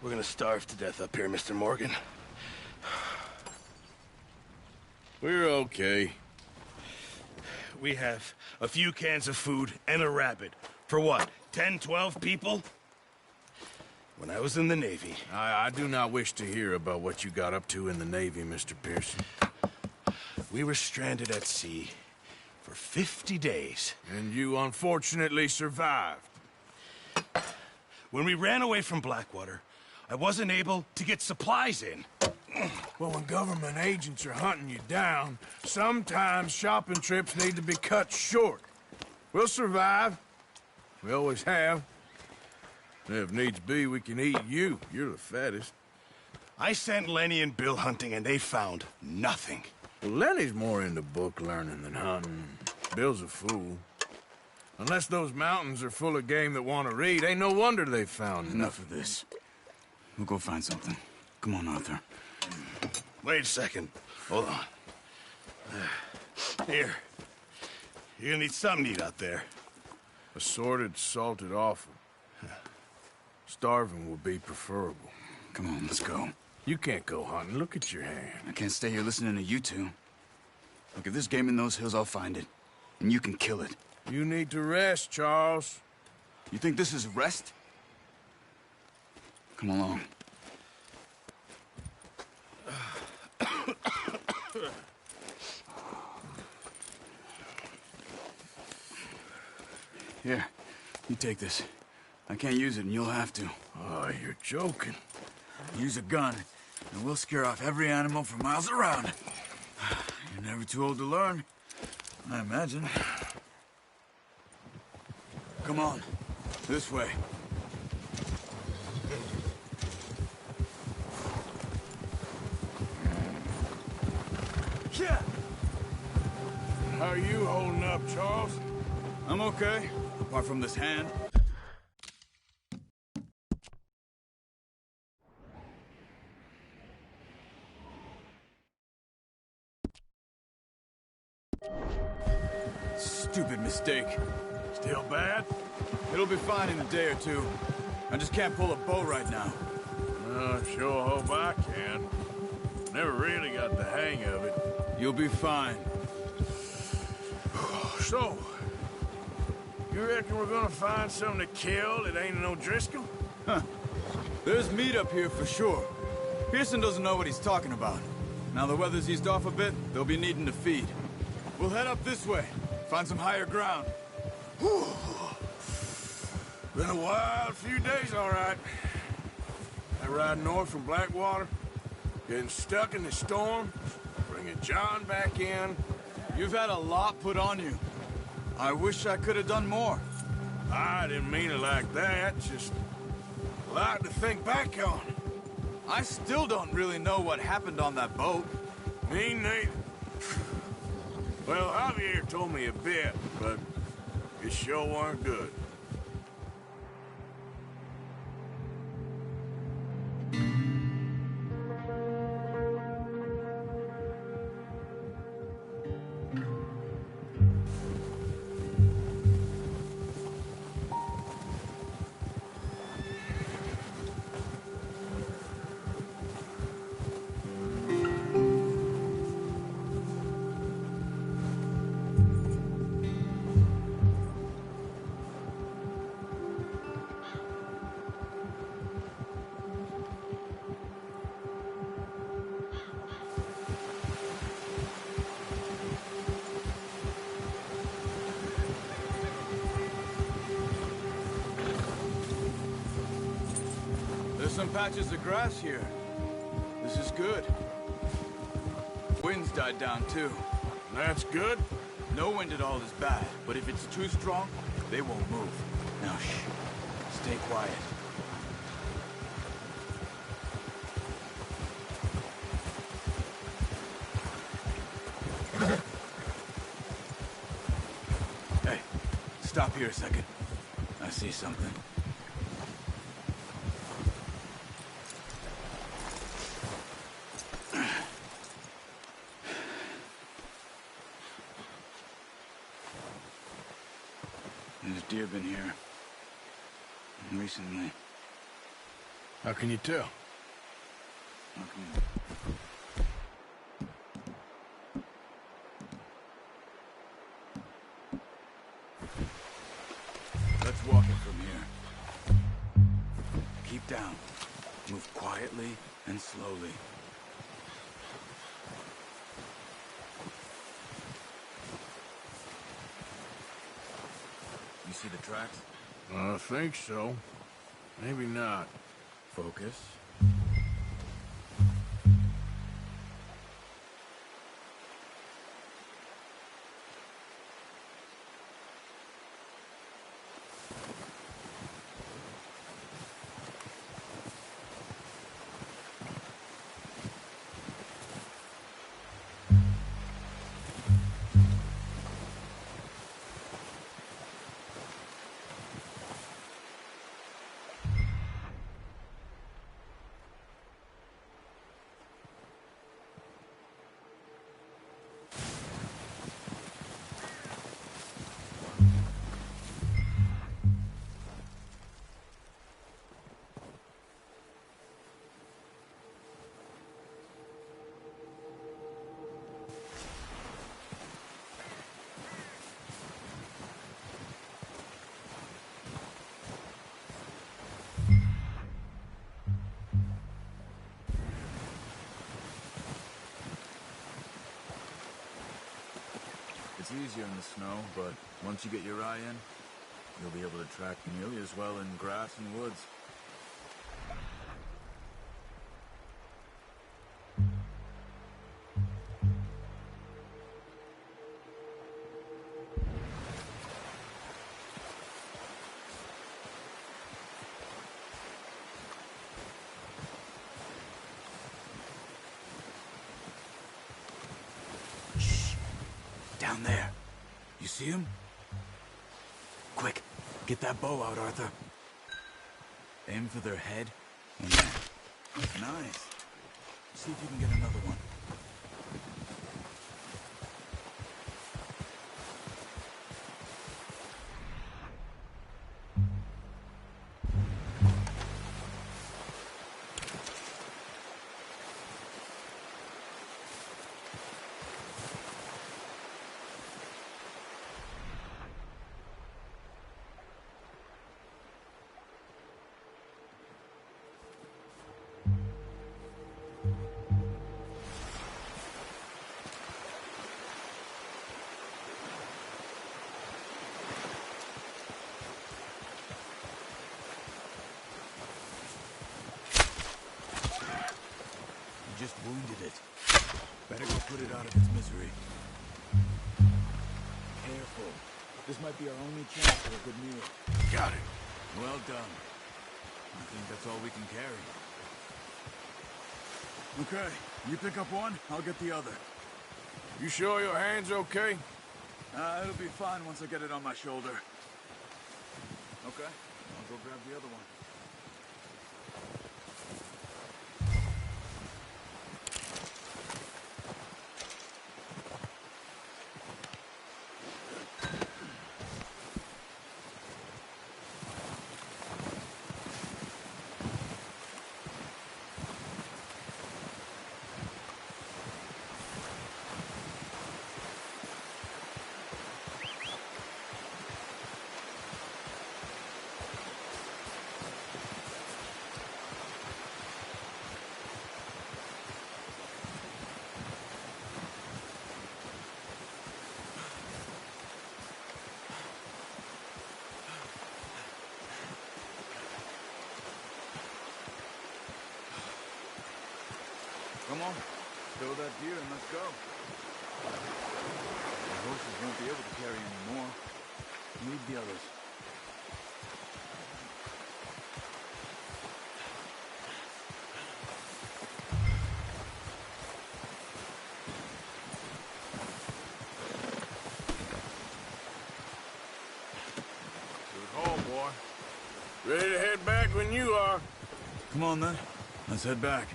We're gonna starve to death up here, Mr. Morgan. We're okay. We have a few cans of food and a rabbit. For what, 10, 12 people? When I was in the Navy... I do not wish to hear about what you got up to in the Navy, Mr. Pearson. We were stranded at sea for 50 days. And you unfortunately survived. When we ran away from Blackwater, I wasn't able to get supplies in. Well, when government agents are hunting you down, sometimes shopping trips need to be cut short. We'll survive. We always have. If needs be, we can eat you. You're the fattest. I sent Lenny and Bill hunting, and they found nothing. Well, Lenny's more into book learning than hunting. Bill's a fool. Unless those mountains are full of game that want to read, ain't no wonder they found Enough of this. We'll go find something. Come on, Arthur. Wait a second. Hold on. Here. You're gonna need something to eat out there. Assorted, salted offal. Starving would be preferable. Come on, let's go. You can't go hunting. Look at your hand. I can't stay here listening to you two. Look, if there's game in those hills, I'll find it. And you can kill it. You need to rest, Charles. You think this is rest? Come along. Here, you take this. I can't use it, and you'll have to. Oh, you're joking. Use a gun, and we'll scare off every animal for miles around. You're never too old to learn, I imagine. Come on, this way. Yeah. How are you holding up, Charles? I'm okay, apart from this hand. Stupid mistake. Still bad? It'll be fine in a day or two. I just can't pull a bow right now. I sure hope I can. Never really got the hang of it. You'll be fine. So, you reckon we're gonna find something to kill that ain't no Driscoll? Huh. There's meat up here for sure. Pearson doesn't know what he's talking about. Now the weather's eased off a bit, they'll be needing to feed. We'll head up this way, find some higher ground. Whew. Been a wild few days, all right. I ride north from Blackwater, getting stuck in the storm, bringing John back in. You've had a lot put on you. I wish I could have done more. I didn't mean it like that, just a lot to think back on. I still don't really know what happened on that boat. Me neither. Well, Javier told me a bit, but it sure weren't good. Some patches of grass here. This is good. Wind's died down too. That's good. No wind at all is bad, but if it's too strong, they won't move. Now shh. Stay quiet. Hey, stop here a second. I see something. There's deer been here. Recently. How can you tell? Let's walk it from here. Keep down. Move quietly and slowly. You see the tracks? I think so. Maybe not. Focus. It's easier in the snow, but once you get your eye in, you'll be able to track nearly as well in grass and woods. Down there. You see him? Quick, get that bow out, Arthur. Aim for their head and neck. Nice. See if you can get another one. Just wounded it. Better go put it out of its misery. Careful. This might be our only chance for a good meal. Got it. Well done. I think that's all we can carry. Okay, you pick up one, I'll get the other. You sure your hand's okay? It'll be fine once I get it on my shoulder. Okay, I'll go grab the other one. Come on, fill that gear and let's go. The horses won't be able to carry any more. Leave the others. Good haul, boy. Ready to head back when you are. Come on then, let's head back.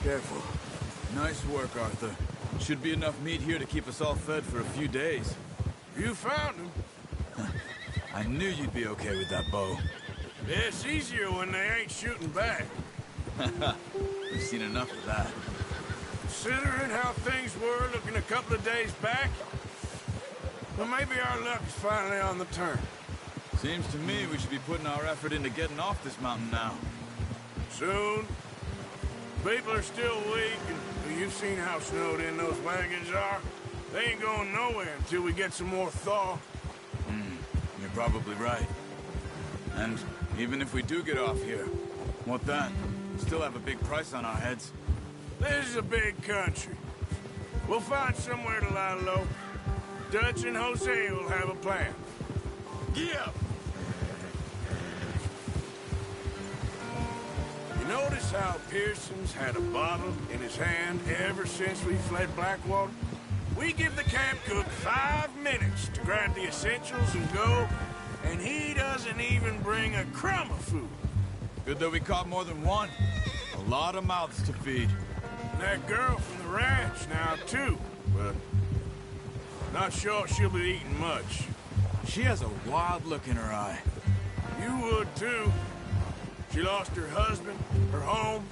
Careful. Nice work, Arthur. Should be enough meat here to keep us all fed for a few days. You found him. I knew you'd be okay with that bow. It's easier when they ain't shooting back. We've seen enough of that. Considering how things were looking a couple of days back, well, maybe our luck is finally on the turn. Seems to me we should be putting our effort into getting off this mountain now. Soon. People are still weak, and you've seen how snowed in those wagons are. They ain't going nowhere until we get some more thaw. You're probably right. And even if we do get off here, what then? We still have a big price on our heads. This is a big country. We'll find somewhere to lie low. Dutch and Jose will have a plan. Yeah. You notice how Pearson's had a bottle in his hand ever since we fled Blackwater? We give the camp cook 5 minutes to grab the essentials and go, and he doesn't even bring a crumb of food. Good that we caught more than one. A lot of mouths to feed. And that girl from the ranch now, too, but not sure she'll be eating much. She has a wild look in her eye. You would, too. She lost her husband, her home,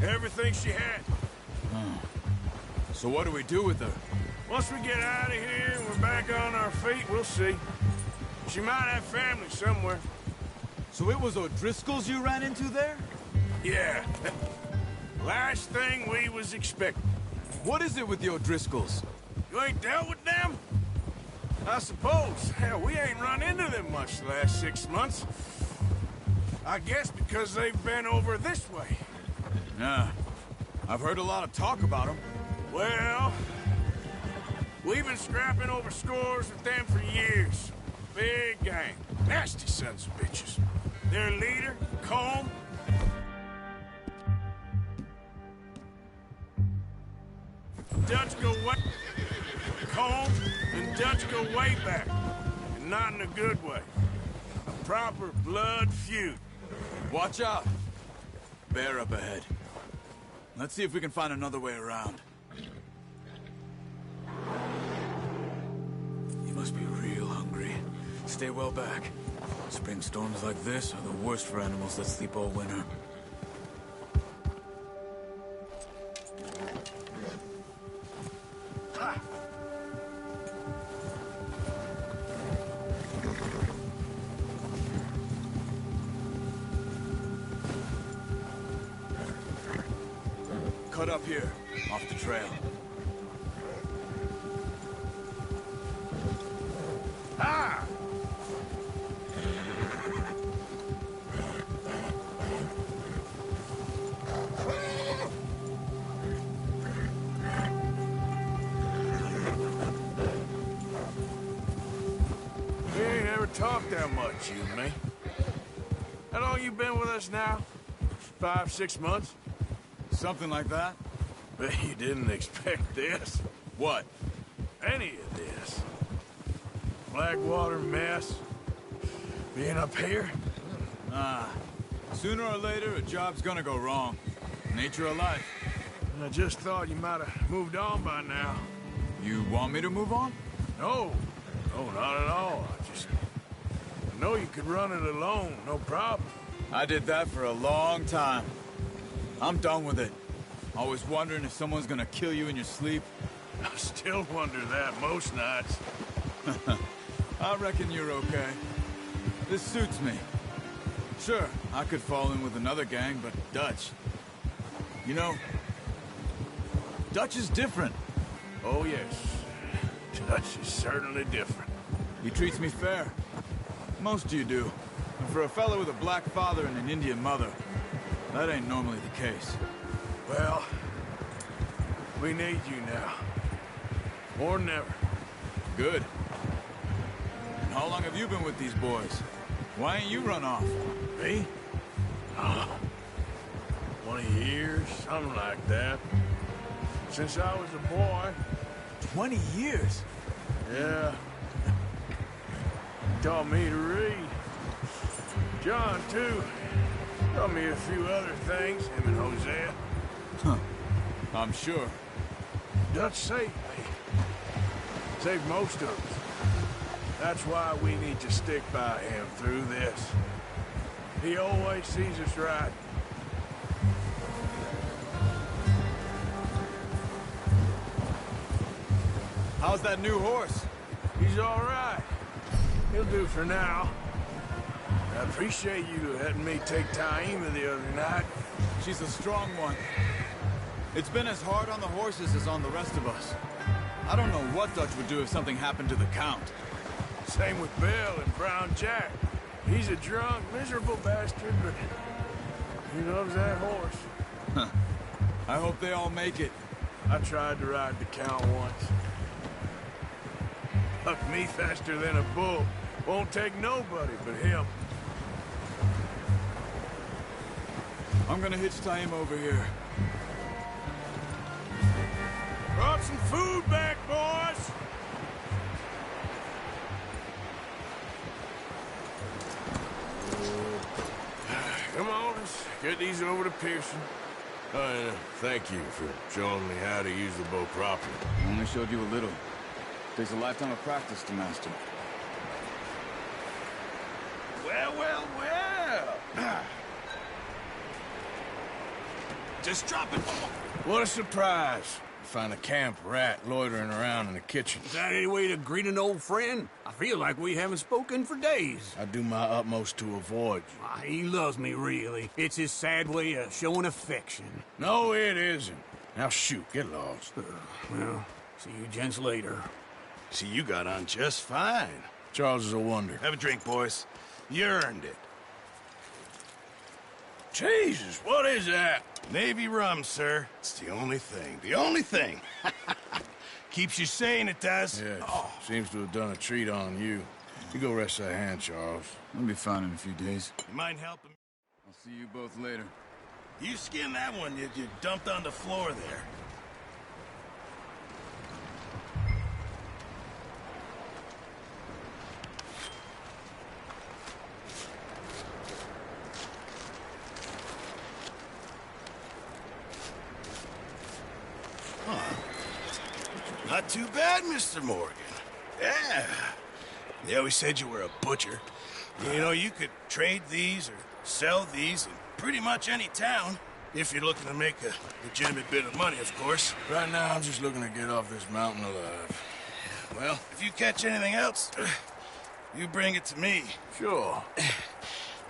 everything she had. So what do we do with her? Once we get out of here and we're back on our feet, we'll see. She might have family somewhere. So it was O'Driscoll's you ran into there? Yeah. Last thing we was expecting. What is it with the O'Driscolls? You ain't dealt with them? I suppose. Hell, we ain't run into them much the last 6 months. I guess because they've been over this way. Yeah. I've heard a lot of talk about them. Well, we've been scrapping over scores with them for years. Big gang. Nasty sons of bitches. Their leader, Combe. Dutch go way... Combe and Dutch go way back. And not in a good way. A proper blood feud. Watch out. Bear up ahead. Let's see if we can find another way around. You must be real hungry. Stay well back. Spring storms like this are the worst for animals that sleep all winter. Cut up here, off the trail. Ah! We ain't ever talked that much, you and me. How long you been with us now? 5, 6 months? Something like that? Bet you didn't expect this. What? Any of this. Blackwater mess. Being up here. Sooner or later, a job's gonna go wrong. Nature of life. I just thought you might have moved on by now. You want me to move on? No. No, not at all. I know you could run it alone, no problem. I did that for a long time. I'm done with it. Always wondering if someone's gonna kill you in your sleep. I still wonder that most nights. I reckon you're okay. This suits me. Sure, I could fall in with another gang, but Dutch... You know, Dutch is different. Oh, yes. Dutch is certainly different. He treats me fair. Most of you do. And for a fellow with a black father and an Indian mother, that ain't normally the case. Well, we need you now. More than ever. Good. And how long have you been with these boys? Why ain't you run off? Me? 20 years, something like that. Since I was a boy. 20 years? Yeah. Taught me to read. John, too. Taught me a few other things, him and Hosea. I'm sure. Dutch saved me. Saved most of us. That's why we need to stick by him through this. He always sees us right. How's that new horse? He's all right. He'll do for now. I appreciate you letting me take Taima the other night. She's a strong one. It's been as hard on the horses as on the rest of us. I don't know what Dutch would do if something happened to the Count. Same with Bill and Brown Jack. He's a drunk, miserable bastard, but he loves that horse. I hope they all make it. I tried to ride the Count once. Hucked me faster than a bull. Won't take nobody but him. I'm gonna hitch Taima over here. Brought some food back, boys! Come on, let's get these over to Pearson. Thank you for showing me how to use the bow properly. I only showed you a little. Takes a lifetime of practice to master. Well, well, well. Just drop it. What a surprise. Find a camp rat loitering around in the kitchen. Is that any way to greet an old friend? I feel like we haven't spoken for days. I do my utmost to avoid you. He loves me, really. It's his sad way of showing affection. No, it isn't. Now shoot, get lost. Well, see you gents later. See, you got on just fine. Charles is a wonder. Have a drink, boys. You earned it. Jesus, what is that? Navy rum, sir. It's the only thing. The only thing. Keeps you sane, it does. Yeah, seems to have done a treat on you. You go rest that hand, Charles. I'll be fine in a few days. You mind helping? I'll see you both later. You skinned that one you dumped on the floor there. Not too bad, Mr. Morgan. Yeah. They always said you were a butcher. You know, you could trade these or sell these in pretty much any town. If you're looking to make a legitimate bit of money, of course. Right now, I'm just looking to get off this mountain alive. Well, if you catch anything else, you bring it to me. Sure.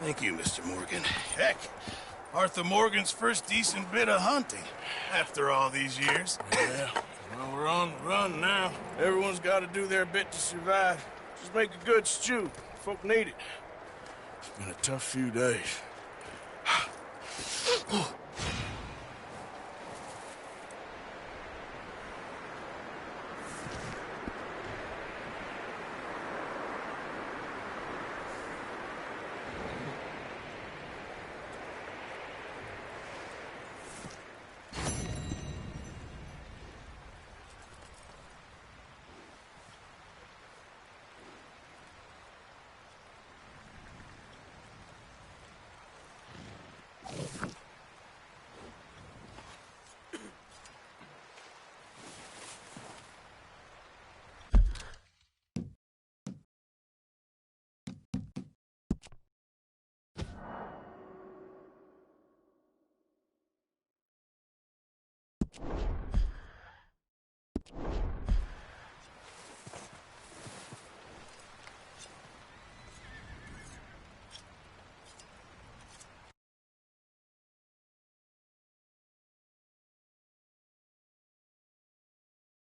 Thank you, Mr. Morgan. Heck, Arthur Morgan's first decent bit of hunting after all these years. Yeah. Well, we're on the run now. Everyone's got to do their bit to survive. Just make a good stew. Folk need it. It's been a tough few days.